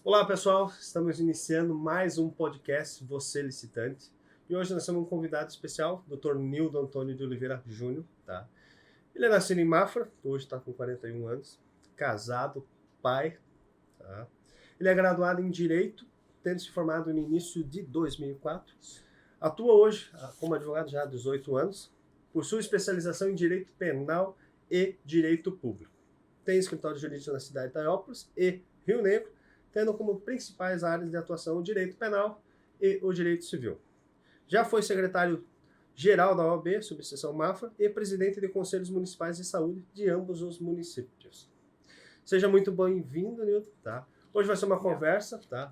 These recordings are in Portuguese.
Olá pessoal, estamos iniciando mais um podcast Você Licitante e hoje nós temos um convidado especial, Dr. Nildo Antônio de Oliveira Júnior. Tá? Ele é nascido em Mafra, hoje está com 41 anos, casado, pai. Tá? Ele é graduado em Direito, tendo se formado no início de 2004. Atua hoje como advogado já há 18 anos, possui especialização em Direito Penal e Direito Público. Tem escritório jurídico na cidade de Itaiópolis e Rio Negro, tendo como principais áreas de atuação o direito penal e o direito civil. Já foi secretário-geral da OAB, subseção Mafra, e presidente de conselhos municipais de saúde de ambos os municípios. Seja muito bem-vindo, Nildo. Tá? Hoje vai ser uma conversa, tá?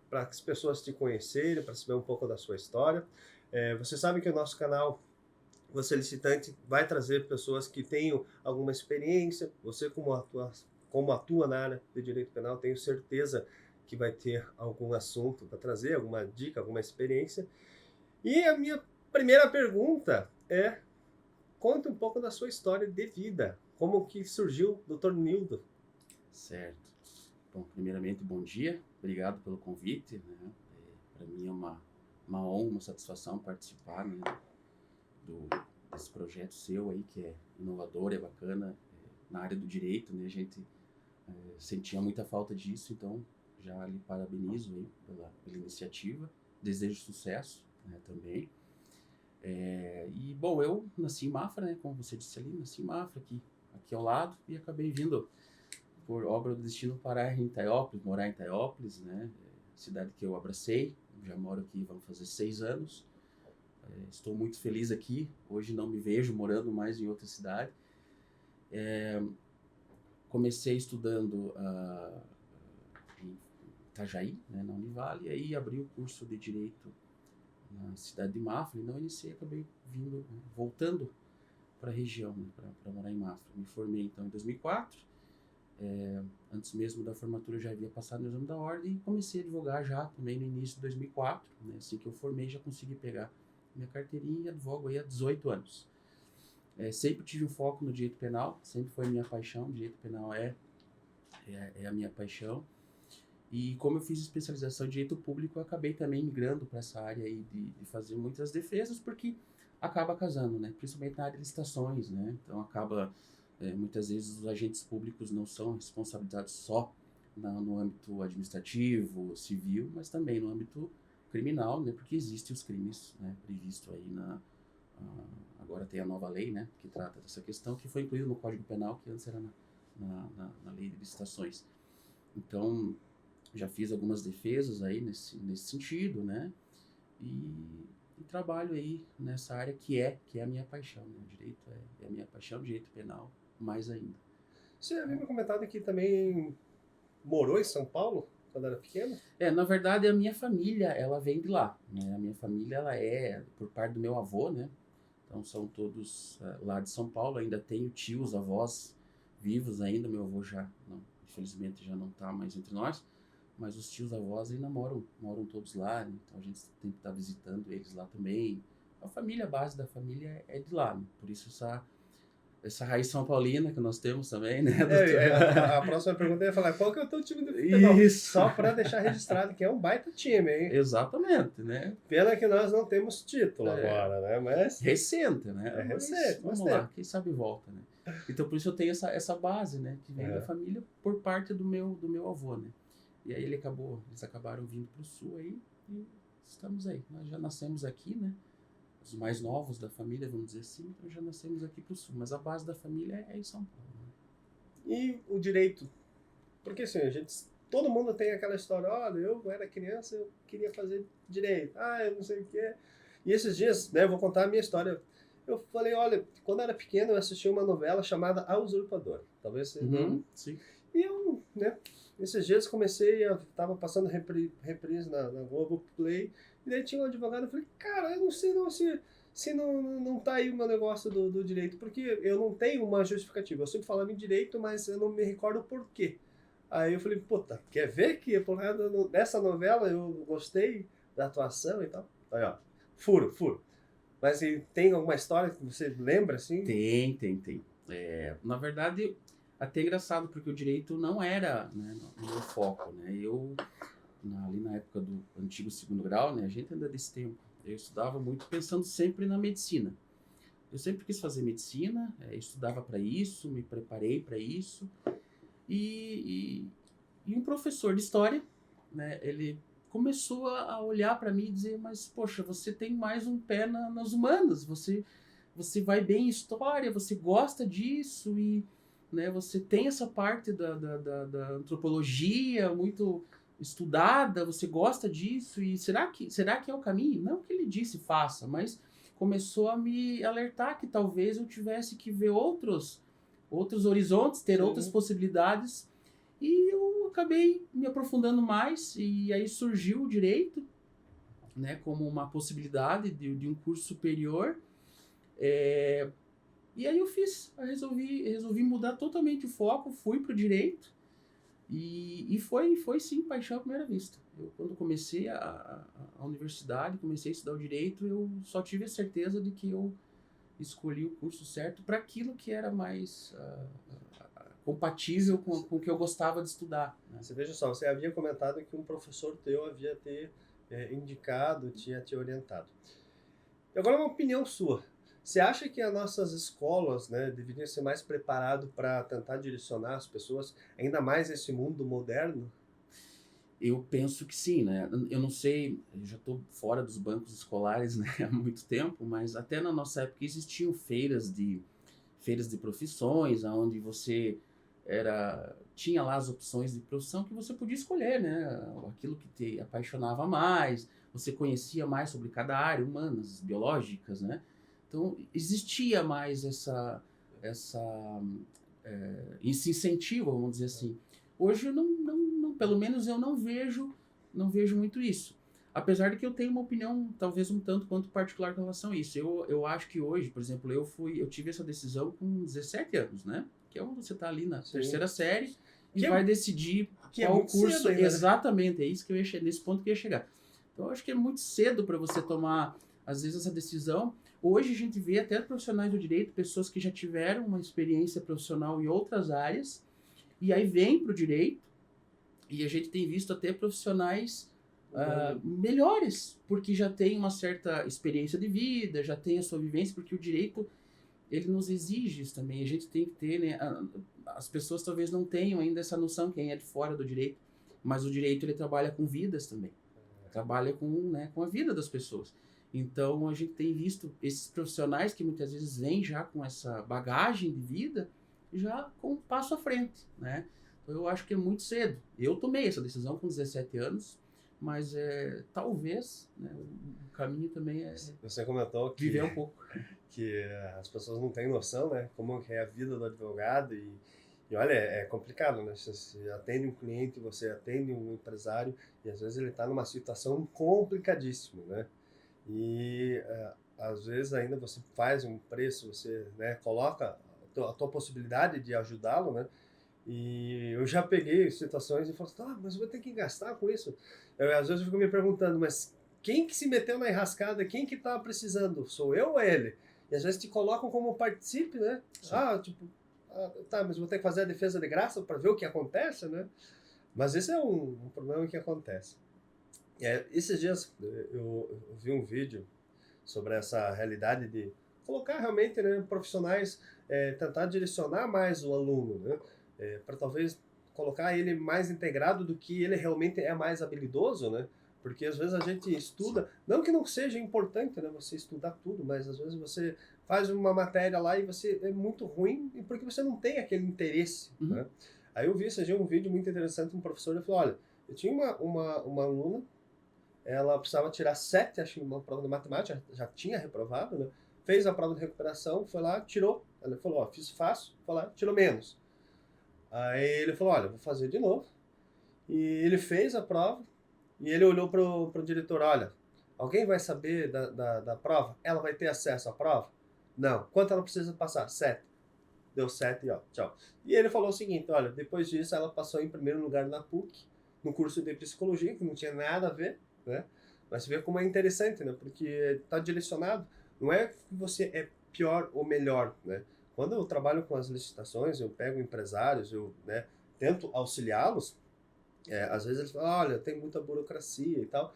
Para as pessoas te conhecerem, para saber um pouco da sua história. Você sabe que o nosso canal Você Licitante vai trazer pessoas que tenham alguma experiência. Você, como atua na área de direito penal, tenho certeza que vai ter algum assunto para trazer, alguma dica, alguma experiência. E a minha primeira pergunta é: conte um pouco da sua história de vida. Como que surgiu o Dr. Nildo? Certo. Bom, primeiramente, bom dia. Obrigado pelo convite. Né? Para mim é uma honra, uma satisfação participar, né, desse projeto seu aí, que é inovador, é bacana, na área do direito, né? A gente sentia muita falta disso, então já lhe parabenizo aí pela iniciativa. Desejo sucesso, né, também. E, bom, eu nasci em Mafra, né? Como você disse ali, nasci em Mafra, aqui ao lado, e acabei vindo por obra do destino parar em Itaiópolis, morar em Itaiópolis, né? Cidade que eu abracei, já moro aqui, vamos fazer 6 anos. Estou muito feliz aqui, hoje não me vejo morando mais em outra cidade. Comecei estudando em Itajaí, né, na Univale, e aí abri o curso de Direito na cidade de Mafra, e não iniciei, acabei voltando para a região, né, para morar em Mafra. Me formei então em 2004, antes mesmo da formatura eu já havia passado no exame da ordem e comecei a advogar já também no início de 2004, né, assim que eu formei já consegui pegar minha carteirinha e advogo aí há 18 anos. Sempre tive um foco no direito penal, sempre foi a minha paixão, o direito penal é a minha paixão. E como eu fiz especialização em direito público, eu acabei também migrando para essa área aí de fazer muitas defesas, porque acaba casando, né? Principalmente na área de licitações, né? Então acaba, muitas vezes os agentes públicos não são responsabilizados só no âmbito administrativo, civil, mas também no âmbito criminal, né? Porque existem os crimes, né, previsto aí agora tem a nova lei, né, que trata dessa questão, que foi incluído no Código Penal, que antes era na lei de licitações. Então, já fiz algumas defesas aí nesse sentido, né, e trabalho aí nessa área que é a minha paixão, né, o direito é a minha paixão, o direito penal mais ainda. Você havia me comentado que também morou em São Paulo quando era pequeno? Na verdade, a minha família, ela vem de lá, né, a minha família, ela é por parte do meu avô, né, então são todos lá de São Paulo. Ainda tenho tios, avós vivos ainda, meu avô já, não, infelizmente já não está mais entre nós, mas os tios, avós ainda moram todos lá, né? Então a gente tem que estar visitando eles lá também. A família, a base da família é de lá, né? Por isso essa raiz são paulina que nós temos também, né? A próxima pergunta eu ia falar, qual que é o teu time de futebol? Isso. Só para deixar registrado que é um baita time, hein? Exatamente, né? Pena que nós não temos título agora, né? Mas recente, né? Recente, vamos lá, quem sabe volta, né? Então por isso eu tenho essa base, né? Que vem da família por parte do meu avô, né? E aí eles acabaram vindo para o sul aí e estamos aí. Nós já nascemos aqui, né? Os mais novos da família, vamos dizer assim, então já nascemos aqui para o sul. Mas a base da família é em São Paulo. Né? E o direito? Porque assim, todo mundo tem aquela história, olha, eu era criança, eu queria fazer direito. Eu não sei o quê. E esses dias, né, eu vou contar a minha história. Eu falei, olha, quando eu era pequeno eu assisti uma novela chamada A Usurpadora. Talvez você não... Sim. E eu, né, esses dias tava passando reprise na Globoplay, e daí tinha um advogado, eu falei, cara, eu não sei não se não tá aí o meu negócio do direito, porque eu não tenho uma justificativa. Eu sempre falava em direito, mas eu não me recordo o porquê. Aí eu falei, puta, quer ver que nessa novela eu gostei da atuação e tal? Aí, ó, furo. Mas tem alguma história que você lembra, assim? Tem. Na verdade, até engraçado, porque o direito não era, né, o meu foco, né? Ali na época do antigo segundo grau, né, a gente ainda desse tempo, eu estudava muito pensando sempre na medicina. Eu sempre quis fazer medicina, estudava para isso, me preparei para isso. E um professor de história, né, ele começou a olhar para mim e dizer, mas, poxa, você tem mais um pé nas humanas, você vai bem em história, você gosta disso e, né, você tem essa parte da antropologia muito estudada, você gosta disso e será que é o caminho? Não que ele disse faça, mas começou a me alertar que talvez eu tivesse que ver outros horizontes, ter outras possibilidades, e eu acabei me aprofundando mais e aí surgiu o direito, né, como uma possibilidade de um curso superior. E aí eu resolvi mudar totalmente o foco, fui para o direito e foi sim paixão à primeira vista. Eu, quando comecei a universidade, comecei a estudar o direito, eu só tive a certeza de que eu escolhi o curso certo para aquilo que era mais compatível com o que eu gostava de estudar, né? Você veja só, você havia comentado que um professor teu havia indicado, tinha te orientado. E agora uma opinião sua. Você acha que as nossas escolas, né, deveriam ser mais preparadas para tentar direcionar as pessoas, ainda mais nesse mundo moderno? Eu penso que sim, né? Eu não sei, eu já estou fora dos bancos escolares, né, há muito tempo, mas até na nossa época existiam feiras de profissões, onde você tinha lá as opções de profissão que você podia escolher, né? Aquilo que te apaixonava mais, você conhecia mais sobre cada área, humanas, biológicas, né? Então existia mais esse incentivo, vamos dizer assim. Hoje pelo menos eu não vejo muito isso. Apesar de que eu tenho uma opinião talvez um tanto quanto particular com relação a isso. Eu acho que hoje, por exemplo, eu tive essa decisão com 17 anos, né? Que é onde você está ali na terceira série e vai decidir qual curso. Ainda, exatamente, é isso que eu ia nesse ponto que eu ia chegar. Então eu acho que é muito cedo para você tomar, às vezes, essa decisão. Hoje a gente vê até profissionais do direito, pessoas que já tiveram uma experiência profissional em outras áreas e aí vêm para o direito, e a gente tem visto até profissionais melhores, porque já tem uma certa experiência de vida, já tem a sua vivência, porque o direito, ele nos exige isso também. A gente tem que ter, né, as pessoas talvez não tenham ainda essa noção, quem é de fora do direito, mas o direito, ele trabalha com vidas também, trabalha com a vida das pessoas. Então a gente tem visto esses profissionais que muitas vezes vêm já com essa bagagem de vida, já com um passo à frente, né? Então eu acho que é muito cedo. Eu tomei essa decisão com 17 anos, mas talvez, né, o caminho também é você comentou que viver um pouco. Que as pessoas não têm noção, né, como é a vida do advogado e olha, é complicado, né? Você atende um cliente, você atende um empresário e às vezes ele está numa situação complicadíssima, né? E às vezes ainda você faz um preço, você, né, coloca a tua possibilidade de ajudá-lo, né? E eu já peguei situações e falo assim, mas eu vou ter que gastar com isso. Às vezes eu fico me perguntando, mas quem que se meteu na enrascada? Quem que tá precisando? Sou eu ou ele? E às vezes te colocam como participe, né? Sim. Tá, mas vou ter que fazer a defesa de graça para ver o que acontece, né? Mas esse é um problema que acontece. Esses dias eu vi um vídeo sobre essa realidade de colocar realmente, né, profissionais, tentar direcionar mais o aluno, né? Para talvez colocar ele mais integrado do que ele realmente é mais habilidoso, né? Porque às vezes a gente estuda, não que não seja importante, né, você estudar tudo, mas às vezes você faz uma matéria lá e você é muito ruim porque você não tem aquele interesse, né? Aí eu vi esse dia um vídeo muito interessante, um professor, ele falou, olha, eu tinha uma aluna, ela precisava tirar 7, acho que numa prova de matemática, já tinha reprovado, né? Fez a prova de recuperação, foi lá, tirou, ela falou, fiz fácil, foi lá, tirou menos. Aí ele falou, olha, vou fazer de novo. E ele fez a prova e ele olhou pro diretor, olha, alguém vai saber da prova? Ela vai ter acesso à prova? Não. Quanto ela precisa passar? 7. Deu 7 e ó, tchau. E ele falou o seguinte, olha, depois disso ela passou em primeiro lugar na PUC, no curso de psicologia, que não tinha nada a ver, né? Mas você vê como é interessante, né? Porque está direcionado, não é que você é pior ou melhor, né? quando eu trabalho com as licitações, eu pego empresários, eu, né, tento auxiliá-los, às vezes eles falam, olha, tem muita burocracia e tal,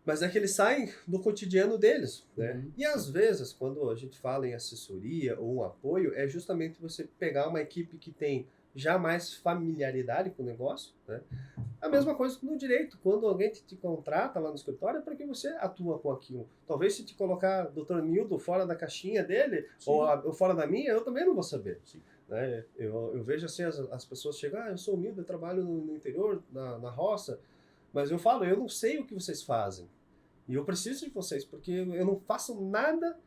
mas é que eles saem do cotidiano deles, né? E às vezes, quando a gente fala em assessoria ou um apoio, é justamente você pegar uma equipe que tem já mais familiaridade com o negócio, né? A mesma coisa no direito, quando alguém te contrata lá no escritório é porque você atua com aquilo. Talvez se te colocar Dr. Nildo fora da caixinha dele, ou fora da minha, eu também não vou saber. Sim. Né? Eu vejo assim, as pessoas chegam, eu sou humilde, eu trabalho no interior, na roça, mas eu falo, eu não sei o que vocês fazem. E eu preciso de vocês, porque eu não faço nada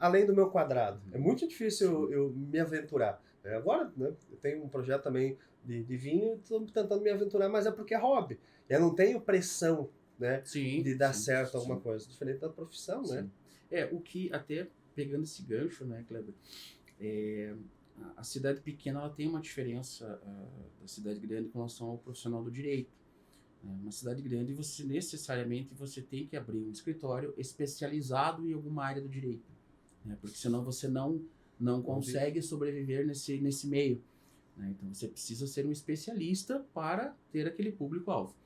além do meu quadrado. É muito difícil eu me aventurar. Agora, né, eu tenho um projeto também de vinho e estou tentando me aventurar, mas é porque é hobby. Eu não tenho pressão, né, de dar certo alguma coisa, diferente da profissão, né? O que até, pegando esse gancho, né, Kleber, a cidade pequena ela tem uma diferença da cidade grande com relação ao profissional do direito. Uma cidade grande, você necessariamente tem que abrir um escritório especializado em alguma área do direito, né? Porque senão você não consegue sobreviver nesse meio, né? Então você precisa ser um especialista para ter aquele público-alvo.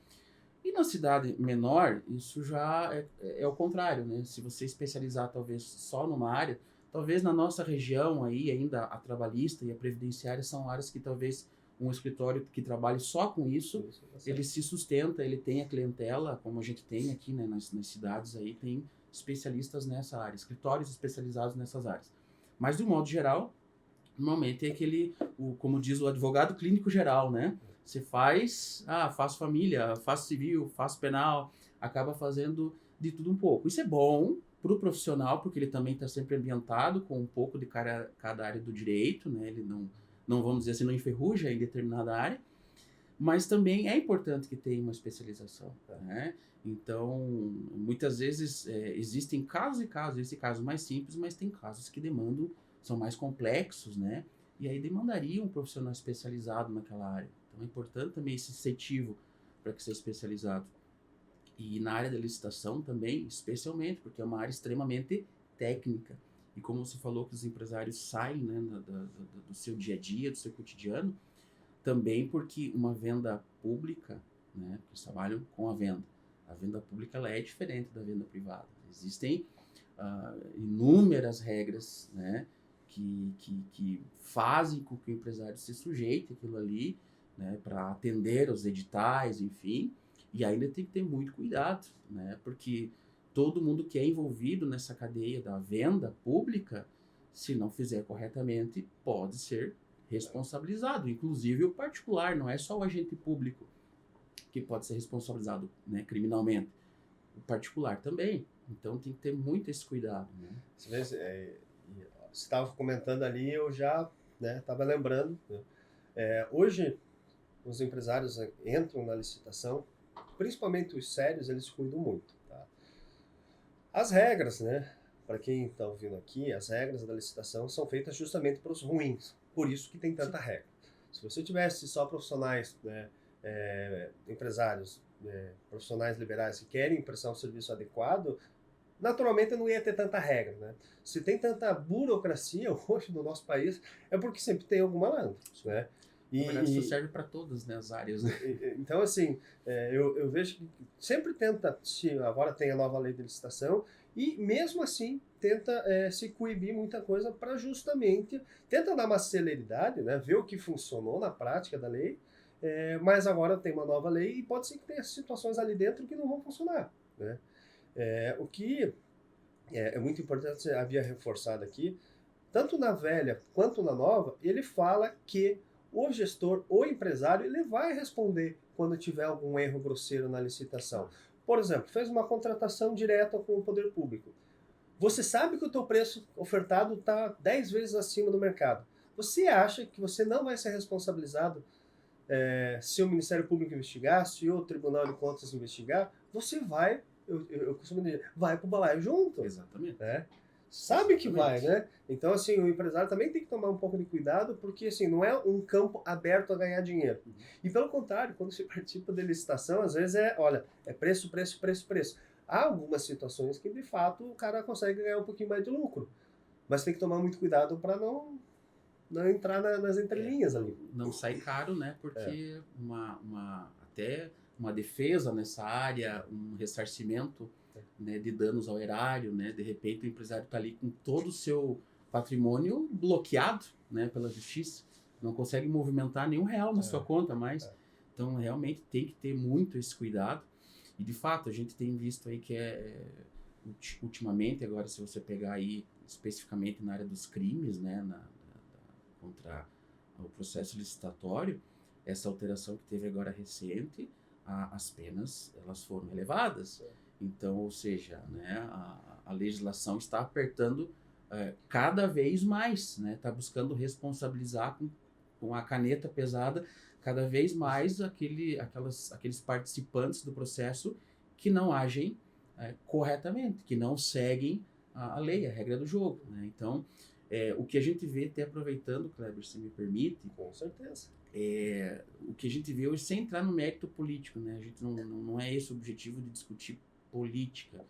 E na cidade menor, isso já é o contrário, né? Se você especializar talvez só numa área, talvez na nossa região aí ainda a trabalhista e a previdenciária são áreas que talvez um escritório que trabalhe só com isso, ele se sustenta, ele tem a clientela, como a gente tem aqui, né, nas cidades aí, tem especialistas nessa área, escritórios especializados nessas áreas. Mas, de um modo geral, normalmente é como diz o advogado clínico geral, né? Você faço família, faço civil, faço penal, acaba fazendo de tudo um pouco. Isso é bom para o profissional, porque ele também está sempre ambientado com um pouco de cada área do direito, né? Ele não vamos dizer assim, não enferruja em determinada área, mas também é importante que tenha uma especialização, né? Então, muitas vezes existem casos e casos, existem casos mais simples, mas tem casos que são mais complexos, né? E aí demandaria um profissional especializado naquela área. Então é importante também esse incentivo para que seja especializado. E na área da licitação também, especialmente, porque é uma área extremamente técnica. E como você falou que os empresários saem, né, do seu dia a dia, do seu cotidiano, também porque uma venda pública, né, eles trabalham com a venda pública ela é diferente da venda privada. Existem inúmeras regras, né, que fazem com que o empresário se sujeite àquilo ali, né, para atender aos editais, enfim, e ainda tem que ter muito cuidado, né, porque todo mundo que é envolvido nessa cadeia da venda pública, se não fizer corretamente, pode ser responsabilizado. Inclusive o particular, não é só o agente público que pode ser responsabilizado, né, criminalmente. O particular também. Então tem que ter muito esse cuidado. Né? Você estava comentando ali, eu já estava lembrando. Né? Hoje, os empresários entram na licitação, principalmente os sérios, eles cuidam muito. Tá? As regras, né? Para quem está ouvindo aqui, as regras da licitação são feitas justamente para os ruins. Por isso que tem tanta regra. Se você tivesse só profissionais, né, empresários, profissionais liberais que querem prestar um serviço adequado, naturalmente não ia ter tanta regra. Né? Se tem tanta burocracia hoje no nosso país, é porque sempre tem algum malandro. Né? Na verdade, isso serve para todas, né, as áreas. Né? Então, assim, eu vejo que sempre tenta, agora tem a nova lei de licitação, e mesmo assim tenta se coibir muita coisa para justamente, tenta dar uma celeridade, né, ver o que funcionou na prática da lei, mas agora tem uma nova lei e pode ser que tenha situações ali dentro que não vão funcionar. Né? O que é muito importante, você havia reforçado aqui, tanto na velha quanto na nova, ele fala que o gestor, o empresário, ele vai responder quando tiver algum erro grosseiro na licitação. Por exemplo, fez uma contratação direta com o poder público. Você sabe que o teu preço ofertado está 10 vezes acima do mercado. Você acha que você não vai ser responsabilizado se o Ministério Público investigar, se o Tribunal de Contas investigar? Você vai, eu costumo dizer, vai pro balaio junto. Exatamente. Né? Sabe que vai, né? Então, assim, o empresário também tem que tomar um pouco de cuidado, porque, assim, não é um campo aberto a ganhar dinheiro. E, pelo contrário, quando você participa de licitação, às vezes é preço, preço, preço, preço. Há algumas situações que, de fato, o cara consegue ganhar um pouquinho mais de lucro. mas tem que tomar muito cuidado para não entrar nas entrelinhas ali. Não sai caro, né? Porque até uma defesa nessa área, um ressarcimento, né, de danos ao erário, né? De repente o empresário está ali com todo o seu patrimônio bloqueado, né, pela justiça, não consegue movimentar nenhum real na sua conta mais. Então realmente tem que ter muito esse cuidado. E de fato a gente tem visto aí que ultimamente, agora se você pegar aí especificamente na área dos crimes, né, contra o processo licitatório, essa alteração que teve agora recente, as penas elas foram elevadas. Então, ou seja, né, a legislação está apertando cada vez mais, né, está buscando responsabilizar com a caneta pesada cada vez mais aqueles participantes do processo que não agem corretamente, que não seguem a lei, a regra do jogo, né? Então, o que a gente vê, até aproveitando, Kleber, se me permite, com certeza, o que a gente vê hoje, sem entrar no mérito político, né? A gente não é esse o objetivo de discutir política,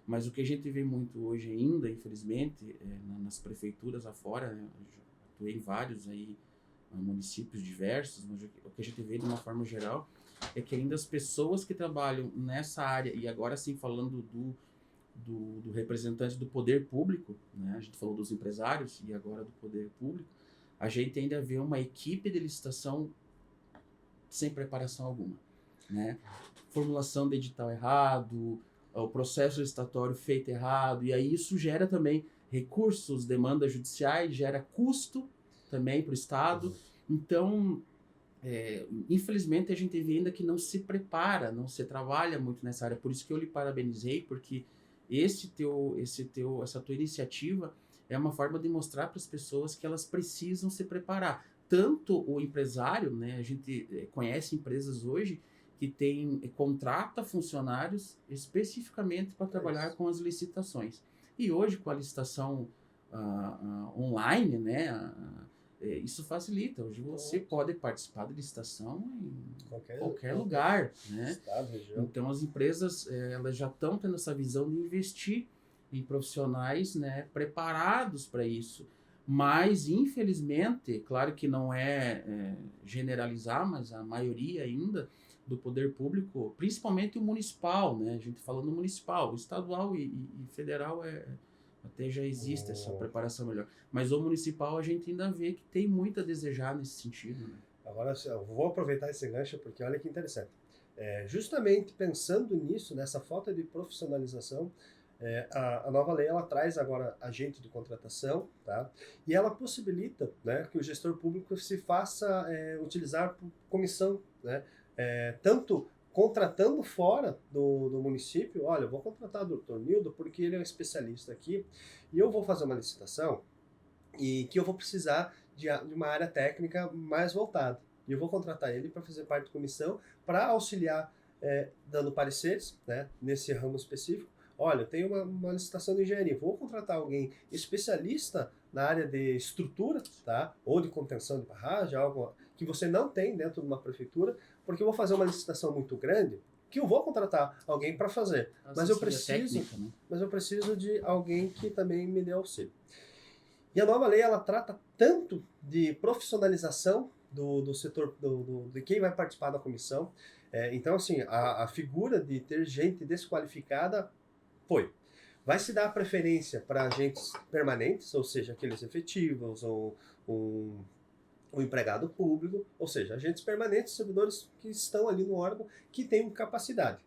mas o que a gente vê muito hoje ainda, infelizmente, nas prefeituras afora, né? Eu já atuei em vários aí, municípios diversos, mas o que a gente vê de uma forma geral é que ainda as pessoas que trabalham nessa área, e agora sim falando do representante do poder público, né? A gente falou dos empresários e agora do poder público, a gente ainda vê uma equipe de licitação sem preparação alguma, né? Formulação de edital errado, o processo licitatório feito errado, e aí isso gera também recursos, demandas judiciais, gera custo também para o Estado. Então, infelizmente, a gente vê ainda que não se prepara, não se trabalha muito nessa área. Por isso que eu lhe parabenizei, porque essa tua iniciativa é uma forma de mostrar para as pessoas que elas precisam se preparar. Tanto o empresário, né, a gente conhece empresas hoje que contrata funcionários especificamente para trabalhar com as licitações. E hoje, com a licitação online, né, isso facilita. Hoje você pode participar de licitação em qualquer lugar, né? Estado, região. Então as empresas elas já estão tendo essa visão de investir em profissionais, né, preparados para isso. Mas, infelizmente, claro que não generalizar, mas a maioria ainda do poder público, principalmente o municipal, né? A gente falando municipal, o estadual e federal até já existe essa preparação melhor. Mas o municipal a gente ainda vê que tem muito a desejar nesse sentido, né? Agora, eu vou aproveitar esse gancho porque olha que interessante. Justamente pensando nisso, nessa falta de profissionalização, a nova lei ela traz agora agente de contratação, tá? E ela possibilita, né, que o gestor público se faça utilizar por comissão, né? Tanto contratando fora do município, olha, eu vou contratar o Dr. Nildo porque ele é um especialista aqui e eu vou fazer uma licitação e que eu vou precisar de uma área técnica mais voltada. E eu vou contratar ele para fazer parte da comissão, para auxiliar, dando pareceres, né, nesse ramo específico. Olha, eu tenho uma licitação de engenharia, vou contratar alguém especialista na área de estrutura, tá? Ou de contenção de barragem, algo que você não tem dentro de uma prefeitura, porque eu vou fazer uma licitação muito grande, que eu vou contratar alguém para fazer. Mas eu preciso de alguém que também me dê auxílio. E a nova lei, ela trata tanto de profissionalização do setor, de quem vai participar da comissão. Então, assim, a figura de ter gente desqualificada vai se dar preferência para agentes permanentes, ou seja, aqueles efetivos, ou o empregado público, ou seja, agentes permanentes, servidores que estão ali no órgão, que têm capacidade.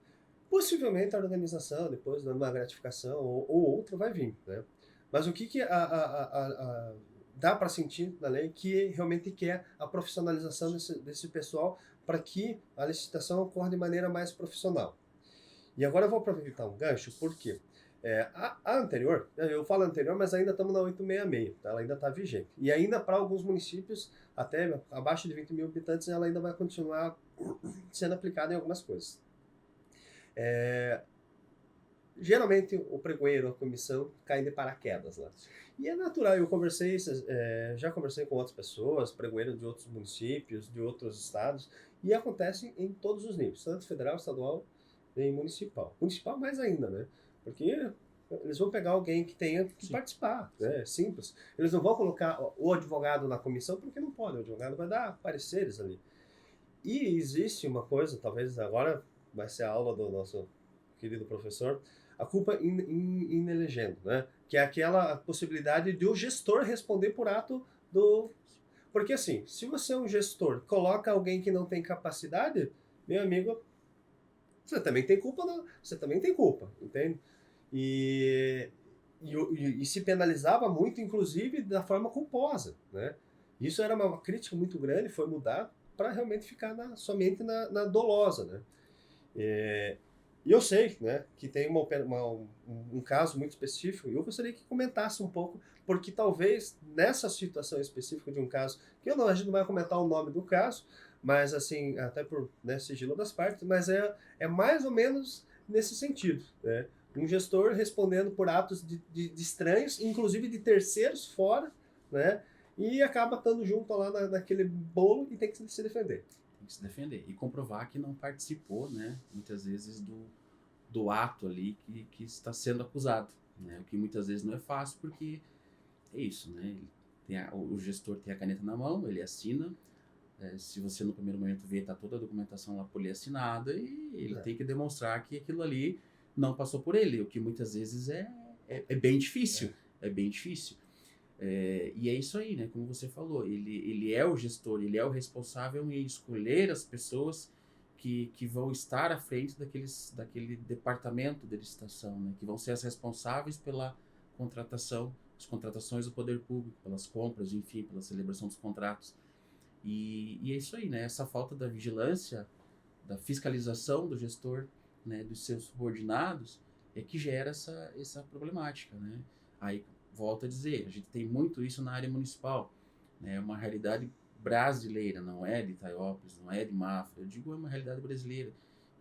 Possivelmente a organização, depois dando uma gratificação ou outra, vai vir, né? Mas o que dá para sentir na lei que realmente quer a profissionalização desse pessoal para que a licitação ocorra de maneira mais profissional. E agora eu vou aproveitar um gancho, porque a anterior, eu falo anterior, mas ainda estamos na 866, tá? Ela ainda está vigente. E ainda para alguns municípios, até abaixo de 20 mil habitantes, ela ainda vai continuar sendo aplicada em algumas coisas. Geralmente o pregoeiro, a comissão, cai de paraquedas lá. E é natural, já conversei com outras pessoas, pregoeiros de outros municípios, de outros estados, e acontece em todos os níveis, tanto federal, estadual e municipal. Municipal mais ainda, né? Porque Eles vão pegar alguém que tenha que participar, né? É simples. Eles não vão colocar o advogado na comissão porque não pode, o advogado vai dar pareceres ali. E existe uma coisa, talvez agora vai ser a aula do nosso querido professor, a culpa in elegendo, né? Que é aquela possibilidade de o gestor responder por ato do... Porque assim, se você é um gestor, coloca alguém que não tem capacidade, meu amigo, você também tem culpa, não? Você também tem culpa, entende? E, e se penalizava muito, inclusive, da forma culposa, né? Isso era uma crítica muito grande, foi mudar para realmente ficar somente na dolosa, né? E eu sei, né, que tem um caso muito específico, e eu gostaria que comentasse um pouco, porque talvez nessa situação específica de um caso, que a gente não vai comentar o nome do caso, mas assim, até por, né, sigilo das partes, mas é mais ou menos nesse sentido, né? Um gestor respondendo por atos de estranhos, inclusive de terceiros fora, né? E acaba estando junto lá naquele bolo e tem que se defender. Tem que se defender e comprovar que não participou, né, muitas vezes do ato ali que está sendo acusado, né? O que muitas vezes não é fácil, porque é isso, né? O gestor tem a caneta na mão, ele assina. Se você no primeiro momento vê, tá toda a documentação lá por ele assinada, e ele tem que demonstrar que aquilo ali não passou por ele, o que muitas vezes é bem difícil. É bem difícil. E é isso aí, né? Como você falou, ele é o gestor, ele é o responsável em escolher as pessoas que vão estar à frente daquele departamento de licitação, né? Que vão ser as responsáveis pela contratação, as contratações do poder público, pelas compras, enfim, pela celebração dos contratos. E é isso aí, né? Essa falta da vigilância, da fiscalização do gestor, né, dos seus subordinados, é que gera essa problemática, né? Aí, volto a dizer, a gente tem muito isso na área municipal, né? É uma realidade brasileira, não é de Itaiópolis, não é de Mafra, eu digo é uma realidade brasileira,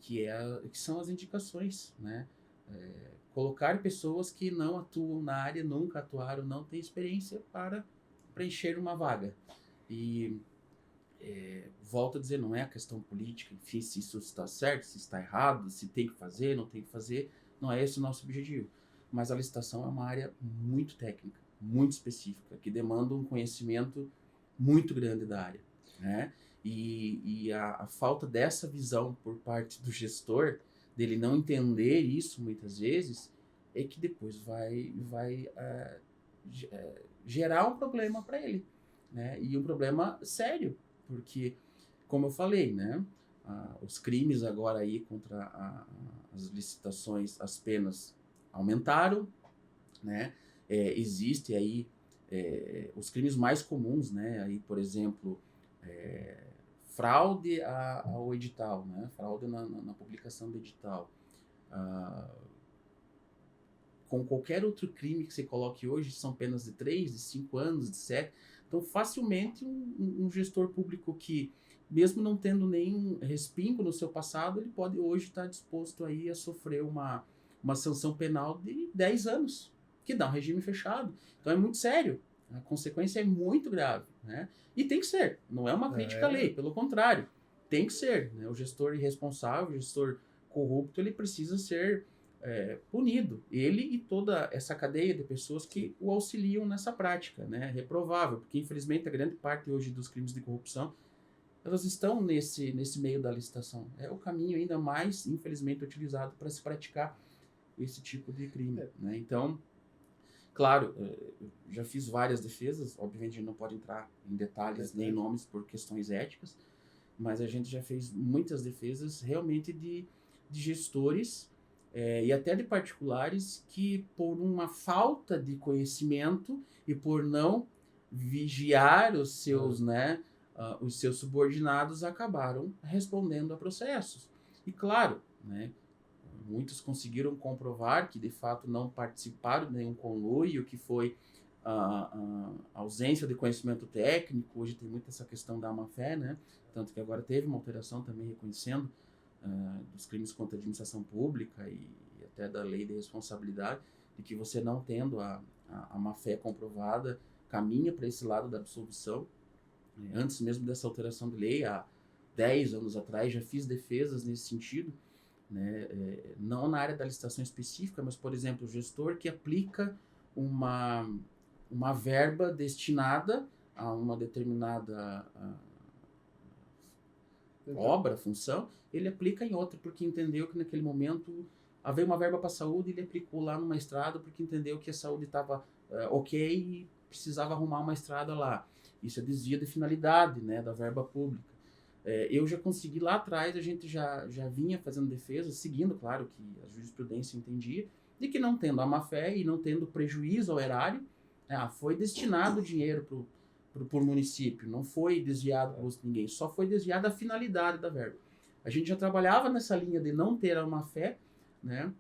que são as indicações, né? Colocar pessoas que não atuam na área, nunca atuaram, não têm experiência para preencher uma vaga. E volto a dizer, não é a questão política, enfim, se isso está certo, se está errado, se tem que fazer, não tem que fazer, não é esse o nosso objetivo. Mas a licitação é uma área muito técnica, muito específica, que demanda um conhecimento muito grande da área, né? E a falta dessa visão por parte do gestor, dele não entender isso muitas vezes, é que depois vai gerar um problema para ele, né? E um problema sério, porque, como eu falei, né, os crimes agora aí contra as licitações, as penas aumentaram, né? Existe aí os crimes mais comuns, né? Aí, por exemplo, fraude ao edital, né? Fraude na publicação do edital. Com qualquer outro crime que você coloque hoje, são penas de 3, de 5 anos, de 7. Então, facilmente, um gestor público que, mesmo não tendo nenhum respingo no seu passado, ele pode hoje estar disposto aí a sofrer uma sanção penal de 10 anos, que dá um regime fechado. Então, é muito sério. A consequência é muito grave, né? E tem que ser. Não é uma crítica à lei, pelo contrário. Tem que ser, né? O gestor irresponsável, o gestor corrupto, ele precisa ser punido. Ele e toda essa cadeia de pessoas que o auxiliam nessa prática, né? Reprovável, porque infelizmente a grande parte hoje dos crimes de corrupção, elas estão nesse meio da licitação. É o caminho ainda mais, infelizmente, utilizado para se praticar esse tipo de crime, né? Então, claro, eu já fiz várias defesas, obviamente a gente não pode entrar em detalhes nem nomes por questões éticas, mas a gente já fez muitas defesas realmente de gestores e até de particulares que, por uma falta de conhecimento e por não vigiar os seus, os seus subordinados, acabaram respondendo a processos. E claro, né, muitos conseguiram comprovar que de fato não participaram de nenhum conluio, que foi a ausência de conhecimento técnico. Hoje tem muito essa questão da má-fé, né? Tanto que agora teve uma alteração também reconhecendo dos crimes contra a administração pública e até da lei de responsabilidade, de que você não tendo a má-fé comprovada, caminha para esse lado da absolvição. Antes mesmo dessa alteração de lei, há 10 anos atrás, já fiz defesas nesse sentido, né? Não na área da licitação específica, mas, por exemplo, o gestor que aplica uma verba destinada a uma determinada obra, função, ele aplica em outra, porque entendeu que naquele momento havia uma verba para a saúde, ele aplicou lá numa estrada, porque entendeu que a saúde estava ok e precisava arrumar uma estrada lá. Isso é desvio de finalidade, né, da verba pública. Eu já consegui lá atrás, a gente já vinha fazendo defesa, seguindo, claro, que a jurisprudência entendia, de que não tendo a má-fé e não tendo prejuízo ao erário, foi destinado dinheiro para o município, não foi desviado por ninguém, só foi desviada a finalidade da verba. A gente já trabalhava nessa linha de não ter a má-fé, né,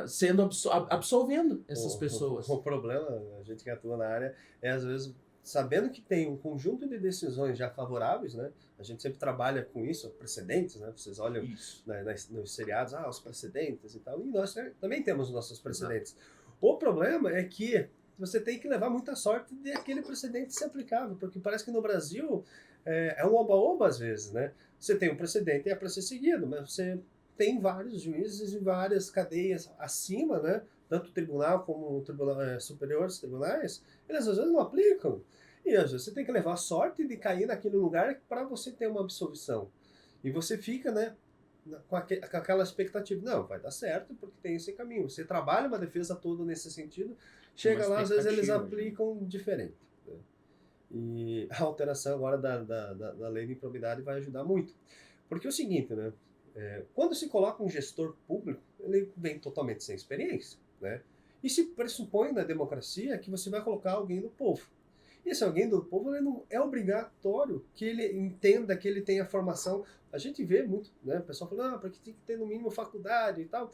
sendo absolvendo essas pessoas. O problema, a gente que atua na área, é às vezes, sabendo que tem um conjunto de decisões já favoráveis, né? A gente sempre trabalha com isso, precedentes, né? Vocês olham nos seriados, os precedentes e tal, e nós também temos nossos precedentes. Exato. O problema é que você tem que levar muita sorte de aquele precedente ser aplicável, porque parece que no Brasil é um oba-oba às vezes, né? Você tem um precedente e é para ser seguido, mas você tem vários juízes e várias cadeias acima, né? Tanto o tribunal como o tribunal superiores tribunais, eles às vezes não aplicam. E às vezes você tem que levar sorte de cair naquele lugar para você ter uma absolvição. E você fica, né, com aquela expectativa. Não, vai dar certo porque tem esse caminho. Você trabalha uma defesa toda nesse sentido, chega lá, às vezes eles aplicam diferente. Né? E a alteração agora da lei de improbidade vai ajudar muito. Porque é o seguinte, né? Quando se coloca um gestor público, ele vem totalmente sem experiência, né? E se pressupõe na democracia que você vai colocar alguém do povo. E esse alguém do povo, ele não é obrigatório que ele entenda, que ele tenha formação. A gente vê muito, né? O pessoal falando, porque tem que ter no mínimo faculdade e tal.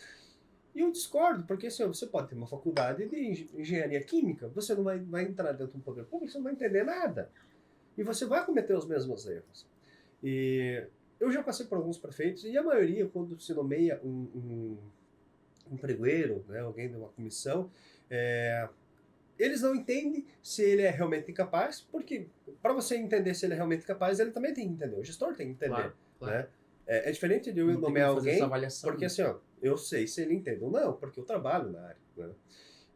E eu discordo, porque assim, você pode ter uma faculdade de engenharia química, você não vai entrar dentro do poder público, você não vai entender nada. E você vai cometer os mesmos erros. E eu já passei por alguns prefeitos, e a maioria, quando se nomeia um pregoeiro, né, alguém de uma comissão, eles não entendem se ele é realmente capaz, porque para você entender se ele é realmente capaz, ele também tem que entender, o gestor tem que entender. Claro, claro. Né? É diferente de eu nomear alguém, porque assim, eu sei se ele entende ou não, porque eu trabalho na área. Né?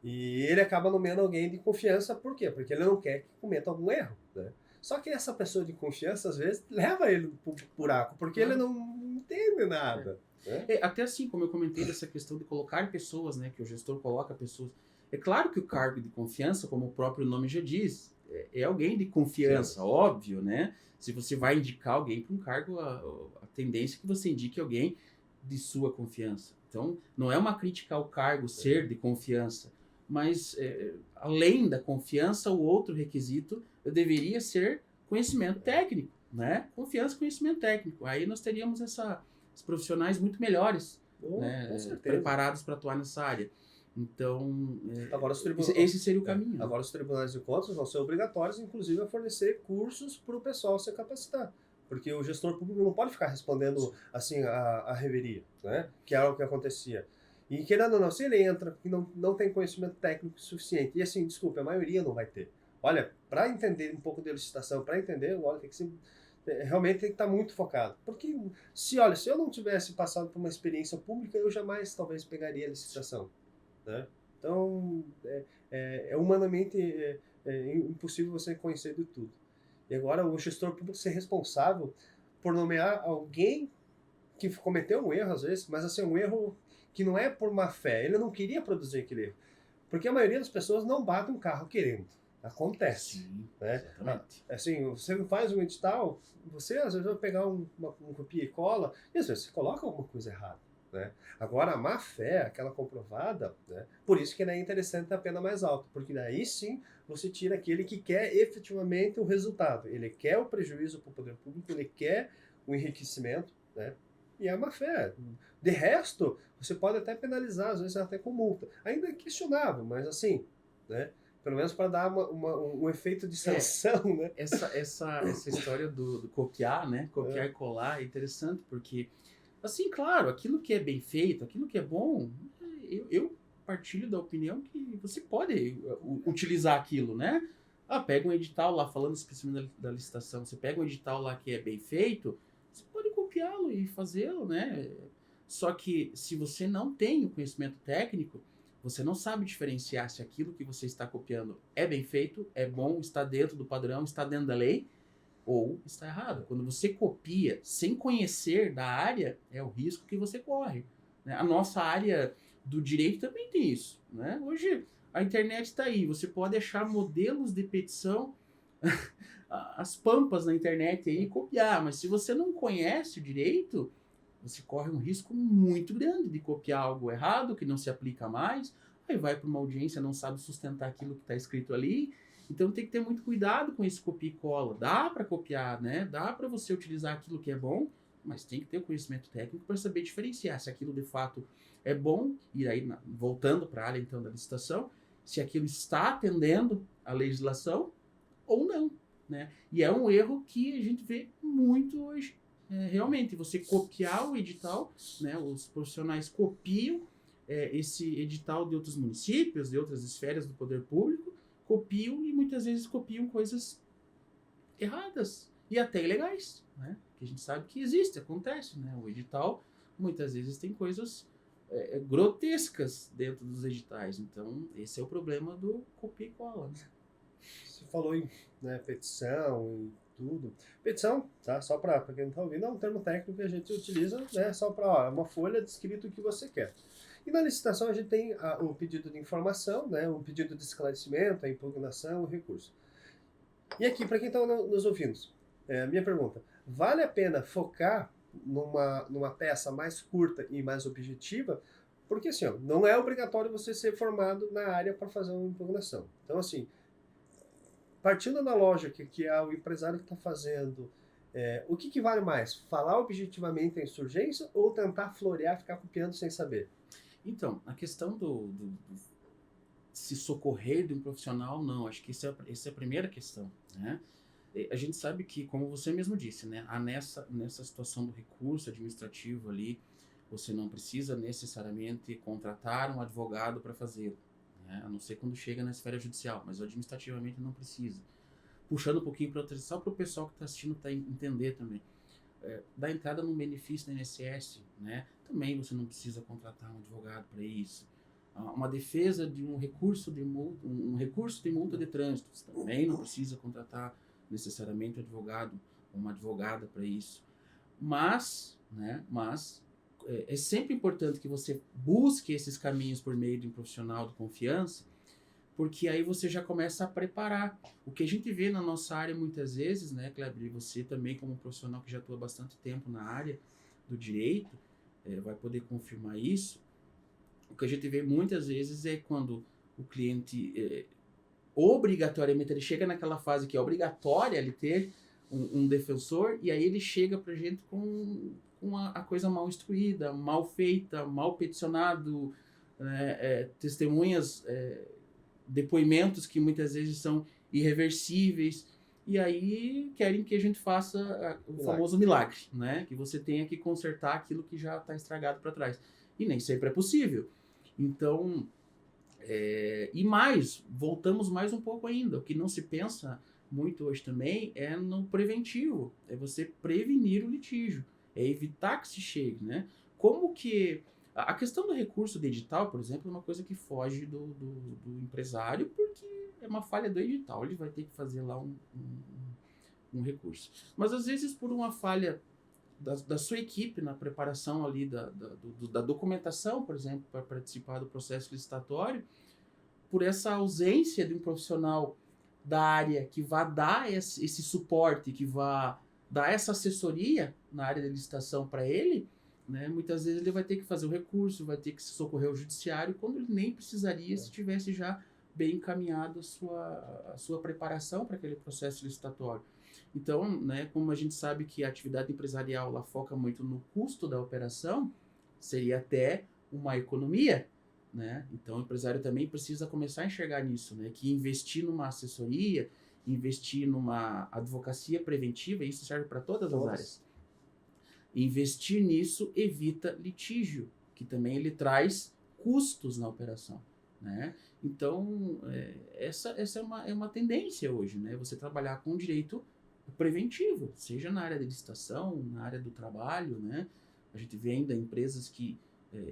E ele acaba nomeando alguém de confiança, por quê? Porque ele não quer que cometa algum erro. Né? Só que essa pessoa de confiança, às vezes, leva ele pro buraco, porque ele não entende nada. Né? Até assim, como eu comentei, dessa questão de colocar pessoas, né, que o gestor coloca pessoas. É claro que o cargo de confiança, como o próprio nome já diz, é alguém de confiança, óbvio, né? Se você vai indicar alguém para um cargo, a tendência é que você indique alguém de sua confiança. Então, não é uma crítica ao cargo ser de confiança, mas além da confiança, o outro requisito deveria ser conhecimento técnico, né? Confiança e conhecimento técnico. Aí nós teríamos esses profissionais muito melhores, né? Preparados para atuar nessa área. Então, agora esse seria o caminho. Agora os tribunais de contas vão ser obrigatórios, inclusive, a fornecer cursos para o pessoal se capacitar. Porque o gestor público não pode ficar respondendo assim a reveria, né? Que é algo que acontecia. E querendo ou não, se ele entra e não tem conhecimento técnico suficiente, e assim, desculpa, a maioria não vai ter. Olha, para entender um pouco de licitação, para entender, olha, tem que ser, realmente tem que estar muito focado. Porque se eu não tivesse passado por uma experiência pública, eu jamais talvez pegaria a licitação. Né? Então, é humanamente impossível você conhecer de tudo. E agora o gestor público ser responsável por nomear alguém que cometeu um erro às vezes, mas assim, um erro que não é por má fé, ele não queria produzir aquele erro. Porque a maioria das pessoas não bate um carro querendo. Acontece. Sim, né? Exatamente. Assim, você faz um edital, você às vezes vai pegar um copia e cola, e às vezes você coloca alguma coisa errada. Né? Agora, a má-fé, aquela comprovada, né? Por isso que é interessante a pena mais alta, porque daí sim você tira aquele que quer efetivamente o resultado. Ele quer o prejuízo para o poder público, ele quer o enriquecimento, né? E é a má-fé. De resto, você pode até penalizar, às vezes até com multa. Ainda é questionável, mas assim, né? Pelo menos para dar um efeito de sanção, né? Essa história do copiar, né? Copiar e colar é interessante, porque assim, claro, aquilo que é bem feito, aquilo que é bom, eu partilho da opinião que você pode utilizar aquilo, né? Pega um edital lá, falando especificamente da licitação, você pega um edital lá que é bem feito, você pode copiá-lo e fazê-lo, né? Só que se você não tem o conhecimento técnico, você não sabe diferenciar se aquilo que você está copiando é bem feito, é bom, está dentro do padrão, está dentro da lei, ou está errado. Quando você copia sem conhecer da área, é o risco que você corre, né? A nossa área do direito também tem isso, né? Hoje a internet está aí, você pode achar modelos de petição, as pampas na internet aí e copiar, mas se você não conhece o direito, você corre um risco muito grande de copiar algo errado, que não se aplica mais, aí vai para uma audiência, não sabe sustentar aquilo que está escrito ali. Então tem que ter muito cuidado com esse copia e cola. Dá para copiar, né? Dá para você utilizar aquilo que é bom, mas tem que ter o conhecimento técnico para saber diferenciar se aquilo de fato é bom, e aí voltando para a área então da licitação, se aquilo está atendendo à legislação ou não, né? E é um erro que a gente vê muito hoje. Realmente, você copiar o edital, né? Os profissionais copiam esse edital de outros municípios, de outras esferas do poder público, copiam e muitas vezes copiam coisas erradas e até ilegais, né? Que a gente sabe que existe, acontece, né? O edital muitas vezes tem coisas grotescas dentro dos editais. Então, esse é o problema do copia e cola, né? Você falou em, né, petição e tudo. Petição, tá? Só para quem não está ouvindo, é um termo técnico que a gente utiliza, né, só para uma folha descrito o que você quer. E na licitação a gente tem o pedido de informação, né, um pedido de esclarecimento, a impugnação, o recurso. E aqui, para quem está nos ouvindo, minha pergunta, vale a pena focar numa peça mais curta e mais objetiva? Porque assim, ó, não é obrigatório você ser formado na área para fazer uma impugnação. Então, assim, partindo da lógica que é o empresário que está fazendo, o que vale mais? Falar objetivamente a insurgência ou tentar florear, ficar copiando sem saber? Então, a questão do se socorrer de um profissional, não. Acho que essa é a primeira questão, né? A gente sabe que, como você mesmo disse, né, nessa situação do recurso administrativo ali, você não precisa necessariamente contratar um advogado para fazê-lo, né? A não ser quando chega na esfera judicial, mas administrativamente não precisa. Puxando um pouquinho para só para o pessoal que está assistindo entender também. Da entrada no benefício da INSS, né? Também você não precisa contratar um advogado para isso. Uma defesa de um recurso de multa de trânsito, você também não precisa contratar necessariamente um advogado ou uma advogada para isso. Mas é sempre importante que você busque esses caminhos por meio de um profissional de confiança, porque aí você já começa a preparar. O que a gente vê na nossa área muitas vezes, né, Kleber, e você também como profissional que já atua bastante tempo na área do direito, vai poder confirmar isso. O que a gente vê muitas vezes é quando o cliente, obrigatoriamente, ele chega naquela fase que é obrigatória ele ter um defensor, e aí ele chega pra gente com a coisa mal instruída, mal feita, mal peticionado, testemunhas, depoimentos que muitas vezes são irreversíveis, e aí querem que a gente faça o famoso milagre, né? Que você tenha que consertar aquilo que já está estragado para trás. E nem sempre é possível. Então, voltamos mais um pouco ainda. O que não se pensa muito hoje também é no preventivo. É você prevenir o litígio. É evitar que se chegue, né? Como que... A questão do recurso de edital, por exemplo, é uma coisa que foge do empresário, porque é uma falha do edital. Ele vai ter que fazer lá um recurso. Mas, às vezes, por uma falha da sua equipe na preparação ali da documentação, por exemplo, para participar do processo licitatório, por essa ausência de um profissional da área que vá dar esse suporte, que vá dar essa assessoria na área de licitação para ele, né, muitas vezes ele vai ter que fazer o recurso, vai ter que se socorrer ao judiciário, quando ele nem precisaria se tivesse já bem encaminhado a sua preparação para aquele processo licitatório. Então, né, como a gente sabe que a atividade empresarial ela foca muito no custo da operação, seria até uma economia, né? Então, o empresário também precisa começar a enxergar nisso, né? Que investir numa assessoria, investir numa advocacia preventiva, isso serve para todas as áreas. Investir nisso evita litígio, que também ele traz custos na operação, né? Então, essa é uma tendência hoje, né? Você trabalhar com direito preventivo, seja na área de licitação, na área do trabalho, né? A gente vê ainda empresas que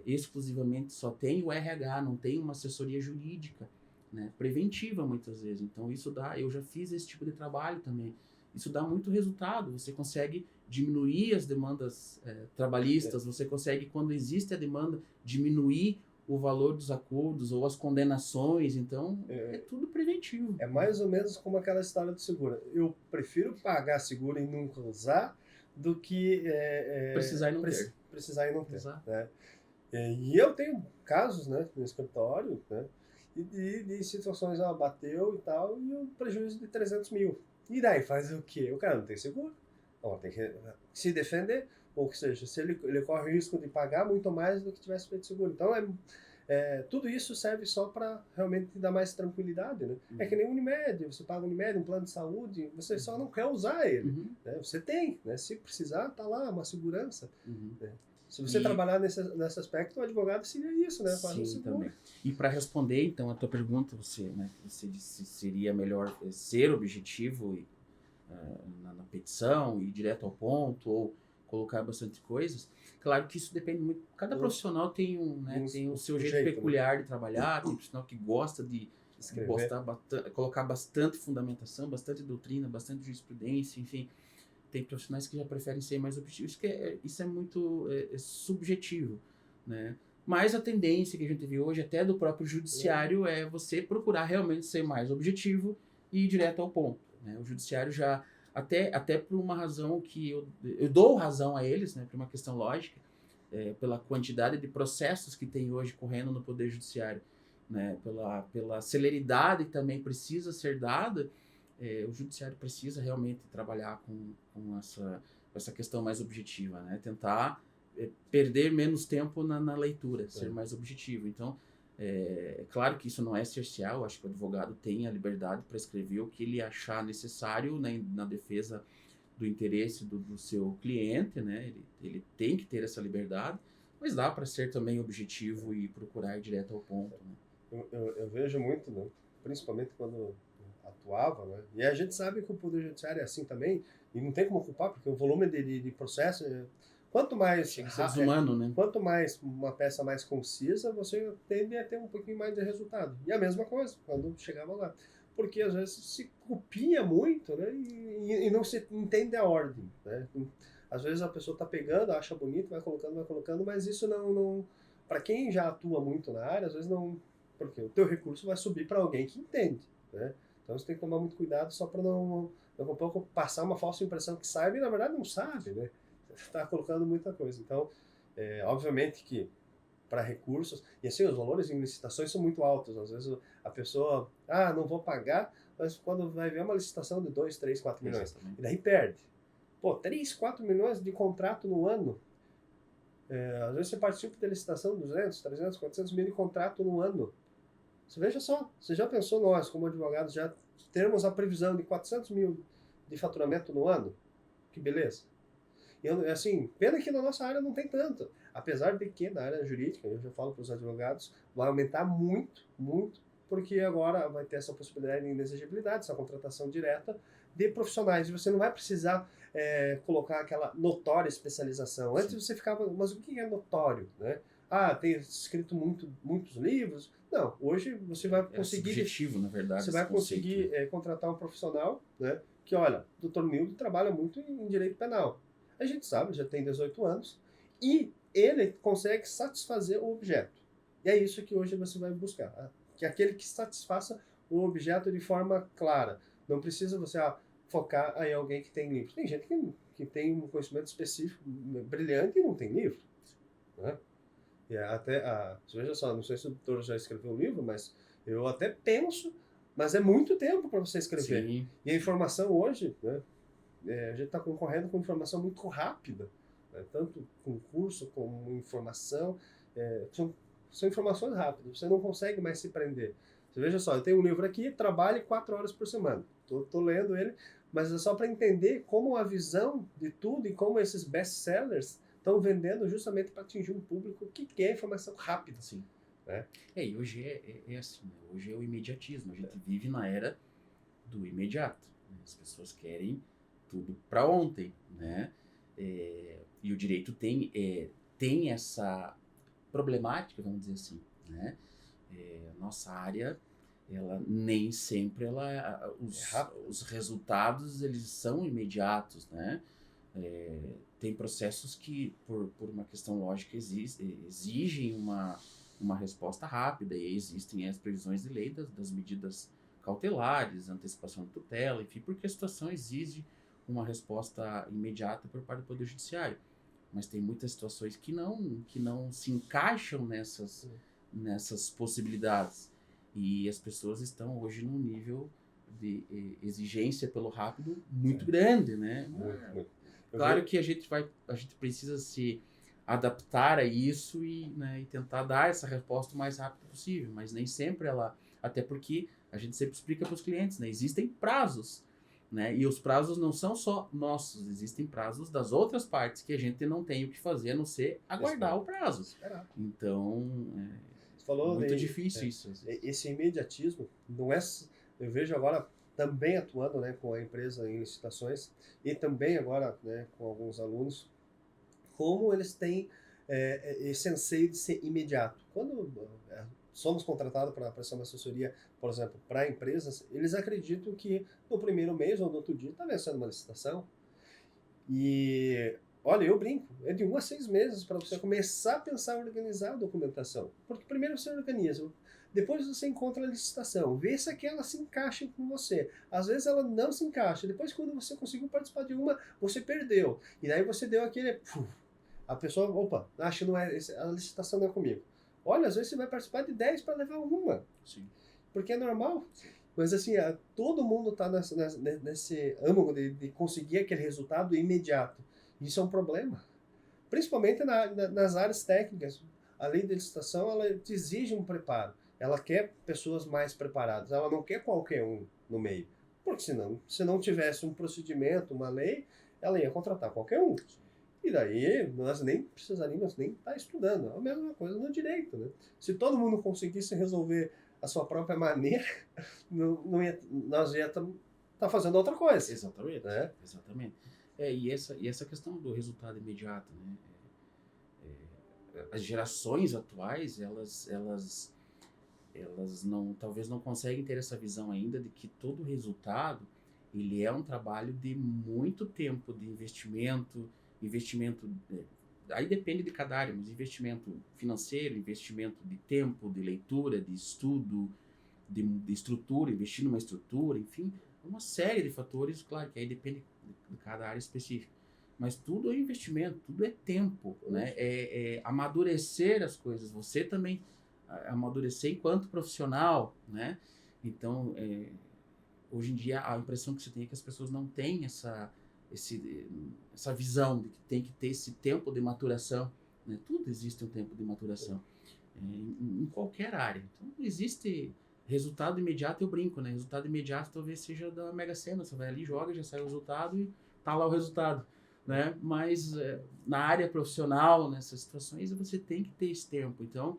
exclusivamente só tem o RH, não tem uma assessoria jurídica, né, preventiva muitas vezes. Então eu já fiz esse tipo de trabalho também. Isso dá muito resultado. Você consegue diminuir as demandas trabalhistas, você consegue, quando existe a demanda, diminuir o valor dos acordos ou as condenações. Então, é tudo preventivo. É mais ou menos como aquela história do seguro. Eu prefiro pagar seguro e nunca usar do que precisar e não ter. Precisar e não ter. Exato. Né? E eu tenho casos, né, no escritório, né, de situações, bateu e tal, e um prejuízo de 300 mil. E daí faz o quê? O cara não tem seguro, então tem que se defender, ou seja, se ele corre o risco de pagar muito mais do que tivesse feito seguro. Então, tudo isso serve só para realmente dar mais tranquilidade, né? É que nem o Unimed, você paga o Unimed, um plano de saúde, você só não quer usar ele. Né? Você tem, né? Se precisar, tá lá, uma segurança. Né? Se você trabalhar nesse aspecto, o advogado seria isso, né? Faz um seguro. Também. E para responder, então, a tua pergunta, você disse seria melhor ser objetivo na petição, ir direto ao ponto, ou colocar bastante coisas. Claro que isso depende muito. Cada profissional tem o seu jeito peculiar, né, de trabalhar, tem profissional que gosta de colocar bastante fundamentação, bastante doutrina, bastante jurisprudência, enfim. Tem profissionais que já preferem ser mais objetivos, isso é muito subjetivo, né? Mas a tendência que a gente vê hoje, até do próprio judiciário, é você procurar realmente ser mais objetivo e ir direto ao ponto, né? O judiciário já, até por uma razão que eu dou razão a eles, né, por uma questão lógica, pela quantidade de processos que tem hoje correndo no Poder Judiciário, né, pela celeridade que também precisa ser dada, o judiciário precisa realmente trabalhar com essa questão mais objetiva, né? Tentar perder menos tempo na leitura, ser mais objetivo. Então, claro que isso não é cercear, acho que o advogado tem a liberdade para escrever o que ele achar necessário, né, na defesa do interesse do seu cliente, né? Ele tem que ter essa liberdade, mas dá para ser também objetivo e procurar ir direto ao ponto. Né? Eu vejo muito, né? Principalmente quando atuava, né? E a gente sabe que o Poder Judiciário é assim também, e não tem como culpar, porque o volume de processo, quanto mais desumano, né? Quanto mais uma peça mais concisa, você tende a ter um pouquinho mais de resultado. E a mesma coisa quando chegava lá, porque às vezes se copia muito, né? E não se entende a ordem, né? Às vezes a pessoa está pegando, acha bonito, vai colocando, mas isso não para quem já atua muito na área, às vezes não, porque o teu recurso vai subir para alguém que entende, né? Então você tem que tomar muito cuidado só para não um pouco passar uma falsa impressão que sabe e na verdade não sabe, né? Você está colocando muita coisa. Então, obviamente que para recursos, e assim, os valores em licitações são muito altos. Às vezes a pessoa, não vou pagar, mas quando vai ver uma licitação de 2, 3, 4 milhões, Exatamente. E daí perde. 3, 4 milhões de contrato no ano. Às vezes você participa de licitação 200, 300, 400 mil de contrato no ano. Você veja só, você já pensou nós, como advogados, já termos a previsão de 400 mil de faturamento no ano? Que beleza. E assim, pena que na nossa área não tem tanto. Apesar de que na área jurídica, eu já falo para os advogados, vai aumentar muito, muito, porque agora vai ter essa possibilidade de inexigibilidade, essa contratação direta de profissionais. E você não vai precisar colocar aquela notória especialização. Antes você ficava, mas o que é notório, né? Tem escrito muitos livros. Não, hoje você vai conseguir... É subjetivo, na verdade. Você vai conseguir contratar um profissional, né? Que, olha, o Dr. Nildo trabalha muito em direito penal. A gente sabe, já tem 18 anos, e ele consegue satisfazer o objeto. E é isso que hoje você vai buscar. Que é aquele que satisfaça o objeto de forma clara. Não precisa você focar em alguém que tem livro. Tem gente que tem um conhecimento específico brilhante e não tem livro. Né? E veja só, não sei se o doutor já escreveu um livro, mas eu até penso, mas é muito tempo para você escrever. Sim. E a informação hoje, né, a gente está concorrendo com informação muito rápida, né, tanto concurso como informação, são informações rápidas, você não consegue mais se prender. Você veja só, eu tenho um livro aqui, trabalhe 4 horas por semana, estou lendo ele, mas é só para entender como a visão de tudo e como esses best-sellers estão vendendo justamente para atingir um público que quer informação rápida. Sim. Né? E hoje é assim, né? Hoje é o imediatismo, a gente vive na era do imediato. Né? As pessoas querem tudo para ontem, né? E o direito tem essa problemática, vamos dizer assim, né? Nossa área, ela nem sempre os resultados eles são imediatos, né? Tem processos que, por uma questão lógica, exigem uma resposta rápida, e existem as previsões de lei das medidas cautelares, antecipação de tutela, enfim, porque a situação exige uma resposta imediata por parte do Poder Judiciário. Mas tem muitas situações que não se encaixam nessas possibilidades. E as pessoas estão hoje num nível de exigência pelo rápido muito grande, né? Muito. Claro que a gente precisa se adaptar a isso e tentar dar essa resposta o mais rápido possível, mas nem sempre até porque a gente sempre explica para os clientes, né? Existem prazos, né? E os prazos não são só nossos, existem prazos das outras partes que a gente não tem o que fazer a não ser aguardar o prazo. Então, você falou muito difícil isso. Esse imediatismo não é... Eu vejo agora também atuando, né, com a empresa em licitações e também agora, né, com alguns alunos, como eles têm esse anseio de ser imediato. Quando somos contratados para prestar uma assessoria, por exemplo, para empresas, eles acreditam que no primeiro mês ou no outro dia está vencendo uma licitação. E, olha, eu brinco, é de 1 a 6 meses para você começar a pensar em organizar a documentação. Porque primeiro você organiza, depois você encontra a licitação, vê se aquela se encaixa com você. Às vezes ela não se encaixa, depois quando você conseguiu participar de uma, você perdeu. E daí você deu aquele... A pessoa, opa, acho que não é, a licitação não é comigo. Olha, às vezes você vai participar de 10 para levar uma. Sim. Porque é normal. Sim. Mas assim, todo mundo está nesse âmago de conseguir aquele resultado imediato. Isso é um problema. Principalmente nas áreas técnicas. A lei de licitação, ela te exige um preparo. Ela quer pessoas mais preparadas. Ela não quer qualquer um no meio. Porque senão, se não tivesse um procedimento, uma lei, ela ia contratar qualquer um. E daí, nós nem precisaríamos nem estar estudando. É a mesma coisa no direito, né? Se todo mundo conseguisse resolver a sua própria maneira, nós ia estar fazendo outra coisa. Exatamente. Né? Exatamente. E essa questão do resultado imediato, né? As gerações atuais, elas talvez não conseguem ter essa visão ainda de que todo resultado, ele é um trabalho de muito tempo de investimento, aí depende de cada área, mas investimento financeiro, investimento de tempo, de leitura, de estudo, de estrutura, investir numa estrutura, enfim, uma série de fatores, claro que aí depende de cada área específica. Mas tudo é investimento, tudo é tempo, né? É amadurecer as coisas, você também amadurecer enquanto profissional, né? Então, hoje em dia, a impressão que você tem é que as pessoas não têm essa visão de que tem que ter esse tempo de maturação, né? Tudo existe um tempo de maturação, em qualquer área. Então, não existe resultado imediato, eu brinco, né? Resultado imediato talvez seja da Mega Sena, você vai ali, joga, já sai o resultado e tá lá o resultado, né? Mas na área profissional, nessas situações, você tem que ter esse tempo. Então,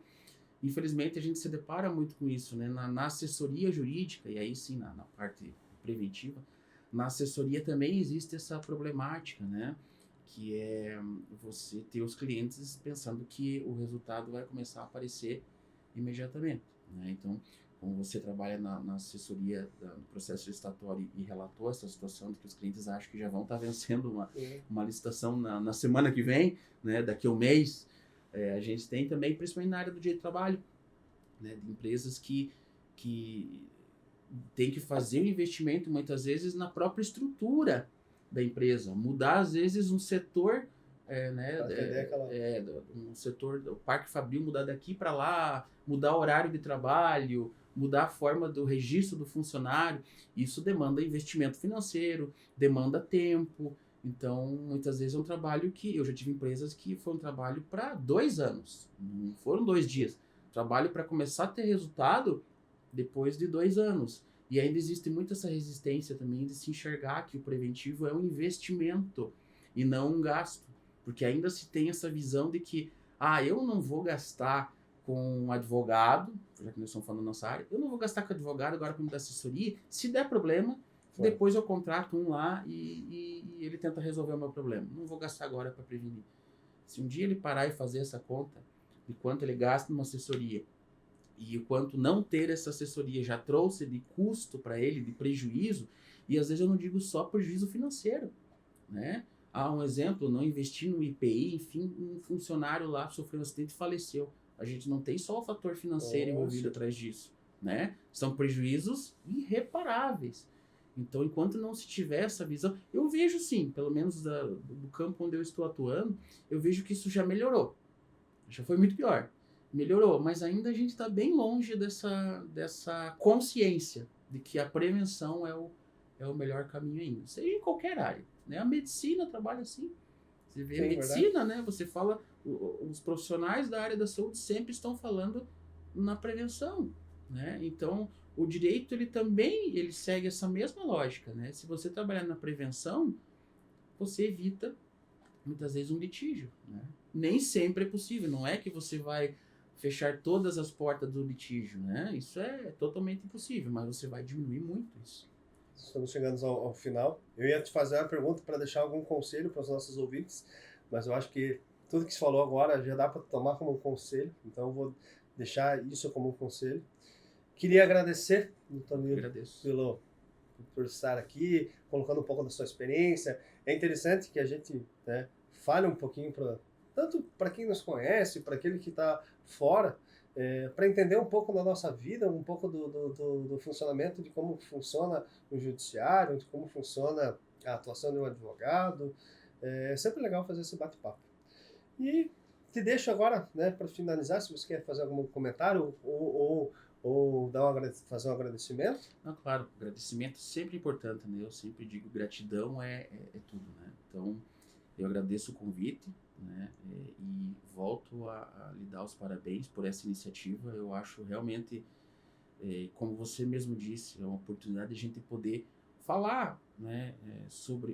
infelizmente, a gente se depara muito com isso, né? Na assessoria jurídica, e aí sim, na parte preventiva, na assessoria também existe essa problemática, né? Que é você ter os clientes pensando que o resultado vai começar a aparecer imediatamente, né? Então, como você trabalha na assessoria no processo licitatório e relatou essa situação de que os clientes acham que já vão estar vencendo uma licitação na semana que vem, né? Daqui a um mês, a gente tem também, principalmente na área do direito do trabalho, né? De empresas que tem que fazer um investimento, muitas vezes, na própria estrutura da empresa. Mudar, às vezes, um setor, um setor, o Parque Fabril, mudar daqui para lá, mudar o horário de trabalho, mudar a forma do registro do funcionário. Isso demanda investimento financeiro, demanda tempo. Então, muitas vezes é um trabalho que... Eu já tive empresas que foi um trabalho para 2 anos, não foram 2 dias. Trabalho para começar a ter resultado depois de 2 anos. E ainda existe muito essa resistência também de se enxergar que o preventivo é um investimento e não um gasto. Porque ainda se tem essa visão de que, eu não vou gastar com um advogado, já que nós estamos falando da nossa área, eu não vou gastar com advogado agora para me dar assessoria. Se der problema, Foi. Depois eu contrato um lá e ele tenta resolver o meu problema. Não vou gastar agora para prevenir. Se um dia ele parar e fazer essa conta de quanto ele gasta numa assessoria e o quanto não ter essa assessoria já trouxe de custo para ele, de prejuízo, e às vezes eu não digo só prejuízo financeiro, né? Há um exemplo, não investir no IPI, enfim, um funcionário lá sofreu um acidente e faleceu. A gente não tem só o fator financeiro envolvido atrás disso, né? São prejuízos irreparáveis. Então, enquanto não se tiver essa visão, eu vejo sim, pelo menos do campo onde eu estou atuando, eu vejo que isso já melhorou. Já foi muito pior. Melhorou, mas ainda a gente está bem longe dessa consciência de que a prevenção é o melhor caminho ainda, seja em qualquer área, né? A medicina trabalha assim. Você vê a medicina, né? Você fala, os profissionais da área da saúde sempre estão falando na prevenção, né? Então, o direito ele segue essa mesma lógica, né? Se você trabalhar na prevenção, você evita muitas vezes um litígio, né? Nem sempre é possível, não é que você vai fechar todas as portas do litígio, né? Isso é totalmente impossível, mas você vai diminuir muito isso. Estamos chegando ao final. Eu ia te fazer uma pergunta para deixar algum conselho para os nossos ouvintes, mas eu acho que tudo que você falou agora já dá para tomar como um conselho, então eu vou deixar isso como um conselho. Queria agradecer, doutor Nildo, por estar aqui, colocando um pouco da sua experiência. É interessante que a gente, né, fale um pouquinho tanto para quem nos conhece, para aquele que está fora, para entender um pouco da nossa vida, um pouco do funcionamento, de como funciona o judiciário, de como funciona a atuação de um advogado. É sempre legal fazer esse bate-papo. E te deixo agora, né, para finalizar, se você quer fazer algum comentário ou fazer um agradecimento. Não, claro, agradecimento é sempre importante, né? Eu sempre digo, gratidão é tudo, né? Então, eu agradeço o convite, né? E volto a lhe dar os parabéns por essa iniciativa. Eu acho realmente, como você mesmo disse, é uma oportunidade de a gente poder falar, né?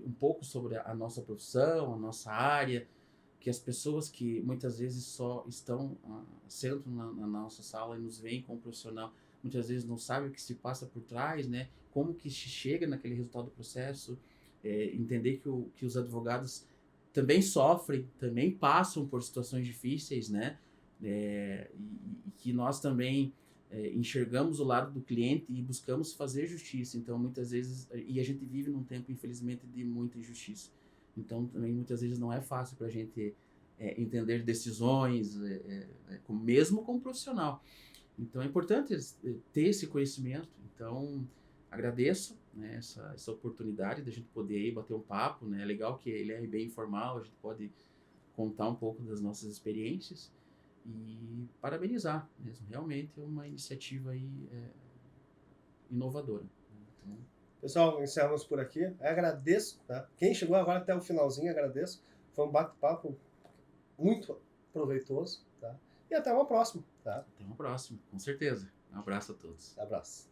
Um pouco sobre a nossa profissão, a nossa área, que as pessoas que muitas vezes só sentam na nossa sala e nos veem como profissional, muitas vezes não sabem o que se passa por trás, né? Como que se chega naquele resultado do processo, entender que os advogados também sofrem, também passam por situações difíceis, né? E que nós também enxergamos o lado do cliente e buscamos fazer justiça. Então, muitas vezes, e a gente vive num tempo, infelizmente, de muita injustiça. Então, também, muitas vezes, não é fácil para a gente entender decisões, mesmo como profissional. Então, é importante ter esse conhecimento. Então, agradeço, né, essa oportunidade de a gente poder ir bater um papo, né? É legal que ele é bem informal, a gente pode contar um pouco das nossas experiências e parabenizar mesmo. Realmente é uma iniciativa aí, inovadora. Então, pessoal, encerramos por aqui. Eu agradeço, tá? Quem chegou agora até o finalzinho, agradeço. Foi um bate-papo muito proveitoso, tá? E até uma próxima, tá? Até uma próxima, com certeza. Um abraço a todos. Abraço.